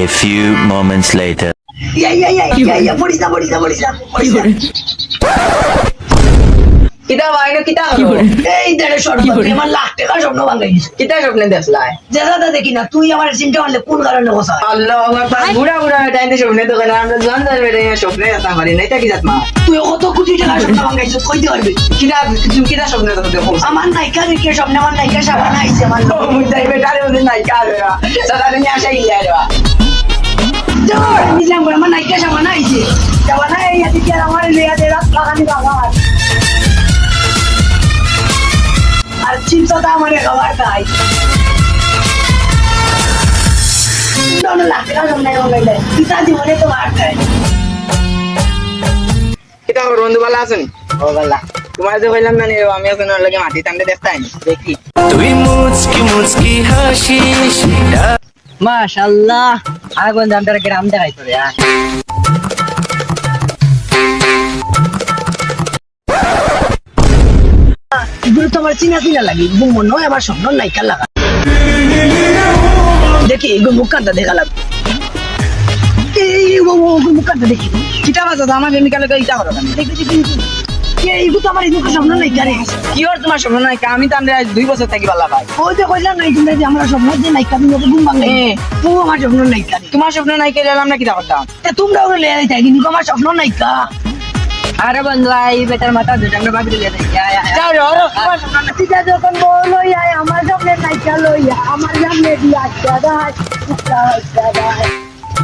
A few moments later. পড়িস না। কিতা বাইরে কিতা করো এই দেড়ে সরকার আমার লাখ টাকা স্বপ্ন ভাঙাইছিস। কিতা স্বপ্নে দেখলাই যেটা দেখি না তুই আমার সিমটা মারলে কোন কারণে বসা আল্লাহ আমার বুড়া বুড়া টাইমে স্বপ্নে তো কেন আমরা জান জান বেড়ে স্বপ্নে আসা পারি না এটা কি জাত মা তুই কত কোটি টাকা স্বপ্ন ভাঙাইছিস কইতে পারবি? কিতা কিতা স্বপ্নে তো দেখো আমার নায়িকা দেখে স্বপ্নে আমার নায়িকা সাবান আইছে আমার লোক। মুই তাই বেটারে ওদের নাই কারেরা সাদা নিয়ে আসা ইল্লা রে নিজাম করে আমার নায়িকা সাবান আইছে সাবান আই এদিকে আর আমার লিয়া দে রাত লাগানি বাবা আর চিন্তা আমার খাবার খাই दोनों लाख का हमने हो गए पिता जीवने तो मार खाए কিতা করো বন্ধু ভালো আছেন ও ভালো তোমার যে কইলাম না আমি এখন ওর লাগে মাটি টানতে দেখতাই দেখি তুই মুচকি মুচকি হাসিস মাশাআল্লাহ আগুন জানতার গ্রাম দেখাই তোরে এগুলো তো আমার চিনা চিনা লাগে এগুলো মনে হয় আমার স্বপ্ন নায়িকা লাগা দেখি এগুলো মুখটা দেখা লাগবে এই মুখটা দেখি কিতা বাজা আমার প্রেমিকালে কিতা করো এইগুলো তো আমার এগুলো স্বপ্ন নায়িকা রে কি ওর তোমার স্বপ্ন নাই আমি তো আমরা 2 বছর থাকি ভালো ভাই ওই যে কইলাম না এইগুলো যে আমরা স্বপ্ন যে নায়িকা তুমি ওকে ঘুম ভাঙলে ও আমার স্বপ্ন নায়িকা রে তোমার স্বপ্ন নাই কে আমরা কিতা করতাম তোমরা ওরে লে আইতা কিন্তু আমার স্বপ্ন নায়িকা আরে বন্ধু এই বেটার মাথা দুটা আমরা বাকি দিয়ে দেই যাও রে ওর তোমার স্বপ্ন নাই ঠিক আছে যখন বল লইয়া আমার স্বপ্নের নায়িকা লইয়া আমার সামনে দিয়া দাদা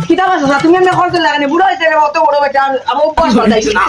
কিতা বাজা তুমি আমরা করতে লাগানি বুড়া হইছে অত বড় বেটা আর আমার অভ্যাস পাল্টাইছো না